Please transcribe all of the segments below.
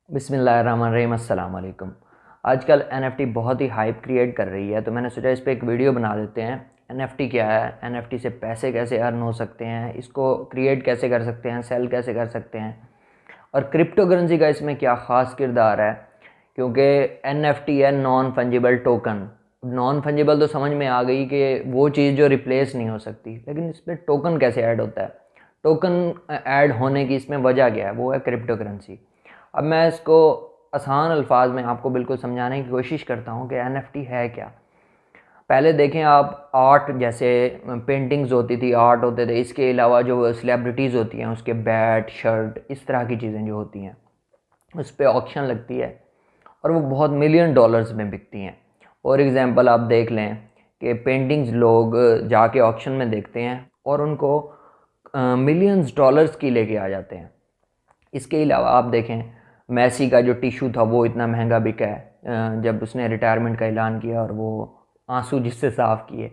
बिस्मिल्लाहिर्रहमानिर्रहीम अस्सलाम वालेकुम। आजकल एनएफटी बहुत ही हाइप क्रिएट कर रही है, तो मैंने सोचा इस पे एक वीडियो बना देते हैं। एनएफटी क्या है, एनएफटी से पैसे कैसे अर्न हो सकते हैं, इसको क्रिएट कैसे कर सकते हैं, सेल कैसे कर सकते हैं, और क्रिप्टो करेंसी का इसमें क्या ख़ास किरदार है। क्योंकि एनएफटी है non fungible token. Non fungible तो समझ में आ गई कि वो चीज़ जो रिप्लेस नहीं हो सकती, लेकिन इसमें टोकन कैसे ऐड होता है। टोकन ऐड होने की इसमें वजह क्या है, वो है क्रिप्टो करेंसी। अब मैं इसको आसान अल्फाज में आपको बिल्कुल समझाने की कोशिश करता हूँ कि एनएफटी है क्या। पहले देखें आप, आर्ट जैसे पेंटिंग्स होती थी, आर्ट होते थे, इसके अलावा जो सेलिब्रिटीज़ होती हैं उसके बैट शर्ट इस तरह की चीज़ें जो होती हैं उस पर ऑक्शन लगती है और वो बहुत मिलियन डॉलर्स में बिकती हैं। और एग्ज़ाम्पल आप देख लें कि पेंटिंग्स लोग जाके ऑक्शन में देखते हैं और उनको मिलियंस डॉलर्स की लेके आ जाते हैं। इसके अलावा आप देखें, मैसी का जो टिशू था वो इतना महंगा बिका है जब उसने रिटायरमेंट का ऐलान किया, और वो आंसू जिससे साफ़ किए।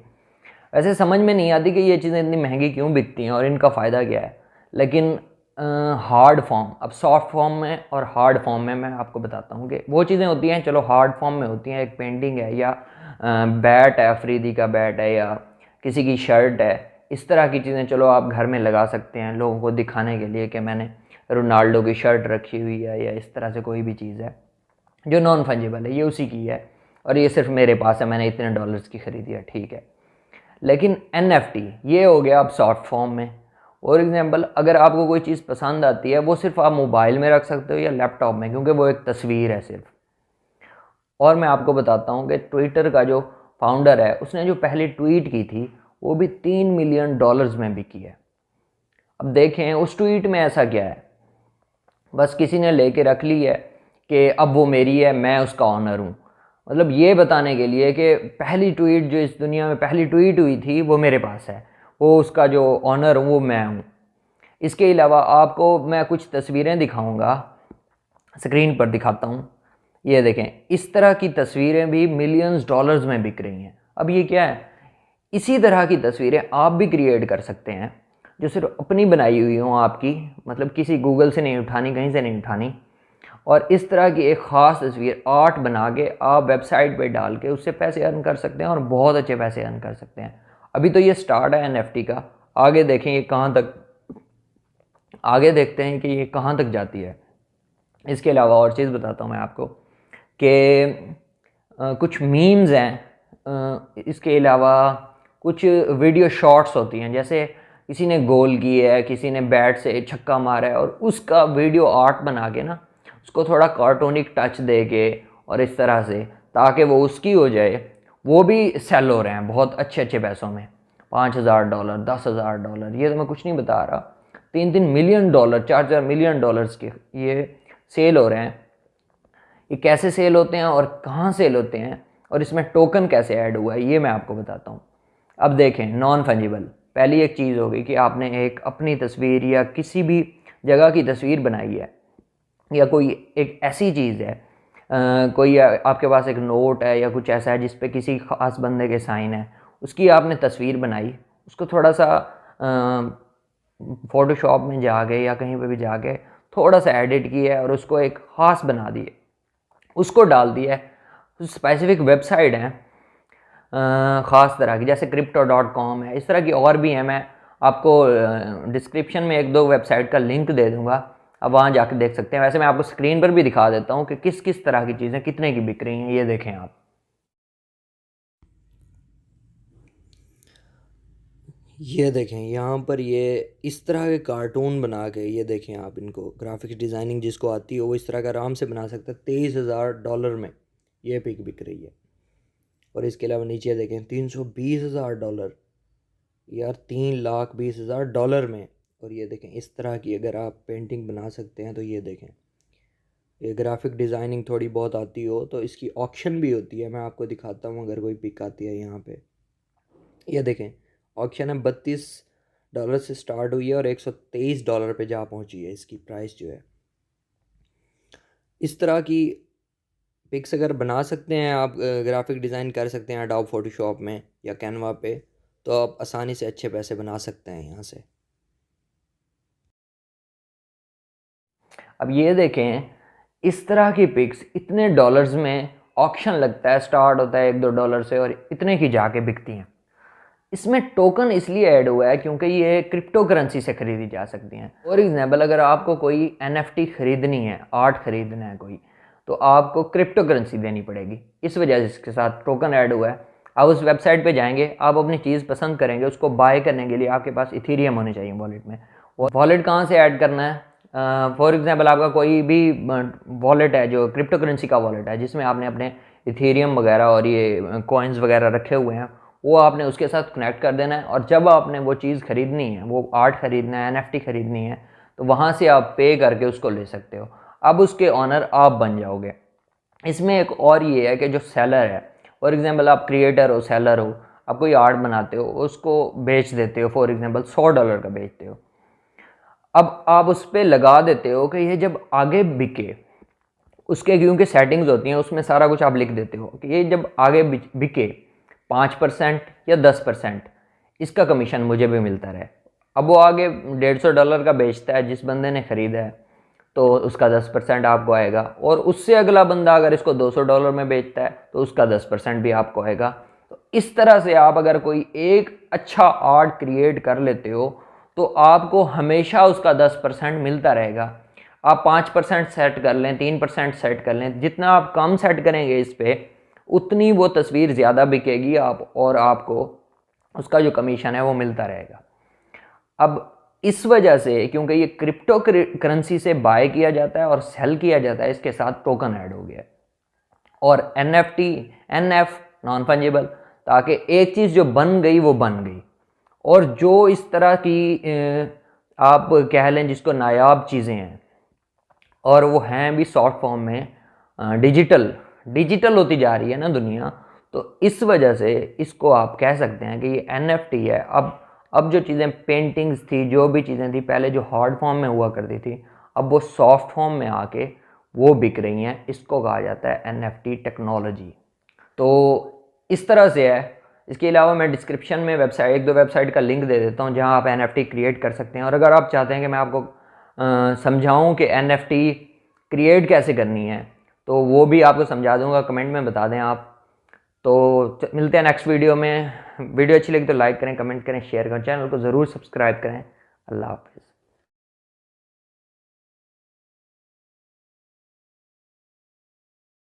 वैसे समझ में नहीं आती कि ये चीज़ें इतनी महंगी क्यों बिकती हैं और इनका फ़ायदा क्या है। लेकिन हार्ड फॉर्म, अब सॉफ्ट फॉर्म में और हार्ड फॉर्म में मैं आपको बताता हूँ कि वो चीज़ें होती हैं, चलो हार्ड फॉर्म में होती हैं, एक पेंटिंग है या बैट है, अफरीदी का बैट है या किसी की शर्ट है, इस तरह की चीज़ें चलो आप घर में लगा सकते हैं लोगों को दिखाने के लिए कि मैंने रोनाल्डो की शर्ट रखी हुई है, या इस तरह से कोई भी चीज़ है जो नॉन फंजिबल है, ये उसी की है और ये सिर्फ मेरे पास है, मैंने इतने डॉलर्स की खरीदी है, ठीक है। लेकिन एनएफटी ये हो गया अब सॉफ्ट फॉर्म में। और एग्जांपल, अगर आपको कोई चीज़ पसंद आती है वो सिर्फ आप मोबाइल में रख सकते हो या लैपटॉप में, क्योंकि वो एक तस्वीर है सिर्फ। और मैं आपको बताता हूँ कि ट्विटर का जो फाउंडर है उसने जो पहली ट्वीट की थी वो भी 3 मिलियन डॉलर्स में बिकी है। अब देखें उस ट्वीट में ऐसा क्या है, बस किसी ने लेके रख ली है कि अब वो मेरी है, मैं उसका ऑनर हूँ। मतलब ये बताने के लिए कि पहली ट्वीट जो इस दुनिया में पहली ट्वीट हुई थी वो मेरे पास है, वो उसका जो ऑनर हूँ वो मैं हूँ। इसके अलावा आपको मैं कुछ तस्वीरें दिखाऊंगा, स्क्रीन पर दिखाता हूँ। ये देखें, इस तरह की तस्वीरें भी मिलियंस डॉलर्स में बिक रही हैं। अब ये क्या है, इसी तरह की तस्वीरें आप भी क्रिएट कर सकते हैं जो सिर्फ अपनी बनाई हुई हों आपकी, मतलब किसी गूगल से नहीं उठानी, कहीं से नहीं उठानी। और इस तरह की एक ख़ास तस्वीर आर्ट बना के आप वेबसाइट पे डाल के उससे पैसे अर्न कर सकते हैं और बहुत अच्छे पैसे अर्न कर सकते हैं। अभी तो ये स्टार्ट है एनएफटी का, आगे देखें ये कहाँ तक, आगे देखते हैं कि ये कहाँ तक जाती है। इसके अलावा और चीज़ बताता हूँ मैं आपको कि कुछ मीम्स हैं, इसके अलावा कुछ वीडियो शॉर्ट्स होती हैं, जैसे किसी ने गोल की है, किसी ने बैट से छक्का मारा है और उसका वीडियो आर्ट बना के ना उसको थोड़ा कार्टूनिक टच दे के और इस तरह से, ताकि वो उसकी हो जाए, वो भी सेल हो रहे हैं बहुत अच्छे अच्छे पैसों में। $5,000, $10,000, ये तो मैं कुछ नहीं बता रहा, 3-3 मिलियन डॉलर, 4-4 मिलियन डॉलर्स के ये सेल हो रहे हैं। ये कैसे सेल होते हैं और कहाँ सेल होते हैं और इसमें टोकन कैसे ऐड हुआ है, ये मैं आपको बताता हूँ। अब देखें, नॉन फंजिबल पहली एक चीज़ होगी कि आपने एक अपनी तस्वीर या किसी भी जगह की तस्वीर बनाई है, या कोई एक ऐसी चीज़ है, कोई आपके पास एक नोट है या कुछ ऐसा है जिस पे किसी ख़ास बंदे के साइन है, उसकी आपने तस्वीर बनाई, उसको थोड़ा सा फ़ोटोशॉप में जाके या कहीं पे भी जाके थोड़ा सा एडिट किया है और उसको एक ख़ास बना दिए, उसको डाल दिया है। स्पेसिफिक वेबसाइट है ख़ास तरह की, जैसे crypto.com है, इस तरह की और भी हैं। मैं आपको डिस्क्रिप्शन में एक दो वेबसाइट का लिंक दे दूँगा, आप वहाँ जाकर देख सकते हैं। वैसे मैं आपको स्क्रीन पर भी दिखा देता हूँ कि किस किस तरह की चीज़ें कितने की बिक रही हैं, ये देखें आप। ये देखें यहाँ पर, ये इस तरह के कार्टून बना के, ये देखें आप, इनको ग्राफिक्स डिज़ाइनिंग जिसको आती है वो इस तरह का आराम से बना सकता है। $23,000 में ये पिक बिक रही है। और इसके अलावा नीचे देखें, $320,000, यार $3,20,000 में। और ये देखें इस तरह की अगर आप पेंटिंग बना सकते हैं तो ये देखें, ये ग्राफिक डिज़ाइनिंग थोड़ी बहुत आती हो तो इसकी ऑक्शन भी होती है। मैं आपको दिखाता हूँ अगर कोई पिक आती है यहाँ पे। ये देखें, ऑक्शन है, $32 से स्टार्ट हुई है और $123 पे जा पहुँची है इसकी प्राइस जो है। इस तरह की पिक्स अगर बना सकते हैं आप, ग्राफिक डिज़ाइन कर सकते हैं अडोब फोटोशॉप में या कैनवा पे, तो आप आसानी से अच्छे पैसे बना सकते हैं यहाँ से। अब ये देखें, इस तरह की पिक्स इतने डॉलर्स में ऑक्शन लगता है, स्टार्ट होता है $1-2 से और इतने की जाके बिकती हैं। इसमें टोकन इसलिए ऐड हुआ है क्योंकि ये क्रिप्टो करेंसी से खरीदी जा सकती हैं। फॉर एग्जांपल अगर आपको कोई NFT खरीदनी है, आर्ट खरीदना है कोई, तो आपको क्रिप्टो करेंसी देनी पड़ेगी। इस वजह से इसके साथ टोकन ऐड हुआ है। आप उस वेबसाइट पे जाएंगे, आप अपनी चीज़ पसंद करेंगे, उसको बाय करने के लिए आपके पास इथीरियम होने चाहिए वॉलेट में। वॉलेट कहाँ से ऐड करना है? फॉर एग्जांपल आपका कोई भी वॉलेट है जो क्रिप्टो करेंसी का वॉलेट है, जिसमें आपने अपने इथीरियम वगैरह और ये कॉइन्स वगैरह रखे हुए हैं, वो आपने उसके साथ कनेक्ट कर देना है। और जब आपने वो चीज़ खरीदनी है, वो आर्ट खरीदना है, NFT खरीदनी है, तो वहाँ से आप पे करके उसको ले सकते हो। अब उसके ऑनर आप बन जाओगे। इसमें एक और ये है कि जो सेलर है, फॉर एग्जांपल आप क्रिएटर हो, सेलर हो, आप कोई आर्ट बनाते हो, उसको बेच देते हो, फॉर एग्जांपल $100 का बेचते हो। अब आप उस पर लगा देते हो कि ये जब आगे बिके, उसके क्योंकि सेटिंग्स होती हैं उसमें सारा कुछ आप लिख देते हो कि ये जब आगे बिके 5% या 10% इसका कमीशन मुझे भी मिलता रहे। अब वो आगे $150 का बेचता है, जिस बंदे ने ख़रीदा है तो उसका 10% आपको आएगा, और उससे अगला बंदा अगर इसको $200 में बेचता है तो उसका 10% भी आपको आएगा। तो इस तरह से आप अगर कोई एक अच्छा आर्ट क्रिएट कर लेते हो तो आपको हमेशा उसका 10% मिलता रहेगा। आप 5% सेट कर लें, 3% सेट कर लें, जितना आप कम सेट करेंगे इस पर उतनी वो तस्वीर ज़्यादा बिकेगी और आपको उसका जो कमीशन है वो मिलता रहेगा। अब इस वजह से, क्योंकि ये क्रिप्टो करेंसी से बाय किया जाता है और सेल किया जाता है, इसके साथ टोकन ऐड हो गया और NFT NF नॉन फंजिबल, ताकि एक चीज़ जो बन गई वो बन गई। और जो इस तरह की आप कह लें जिसको नायाब चीज़ें हैं और वो हैं भी सॉफ्ट फॉर्म में, डिजिटल होती जा रही है ना दुनिया, तो इस वजह से इसको आप कह सकते हैं कि ये NFT है। अब जो चीज़ें पेंटिंग्स थी, जो भी चीज़ें थी पहले जो हार्ड फॉर्म में हुआ करती थी, अब वो सॉफ्ट फॉर्म में आके वो बिक रही हैं। इसको कहा जाता है NFT टेक्नोलॉजी। तो इस तरह से है। इसके अलावा मैं डिस्क्रिप्शन में एक दो वेबसाइट का लिंक दे देता हूँ जहाँ आप NFT क्रिएट कर सकते हैं। और अगर आप चाहते हैं कि मैं आपको समझाऊँ कि NFT क्रिएट कैसे करनी है तो वो भी आपको समझा दूँगा, कमेंट में बता दें आप। तो मिलते हैं नेक्स्ट वीडियो में। वीडियो अच्छी लगी तो लाइक करें, कमेंट करें, शेयर करें, चैनल को ज़रूर सब्सक्राइब करें। अल्लाह हाफ़िज़।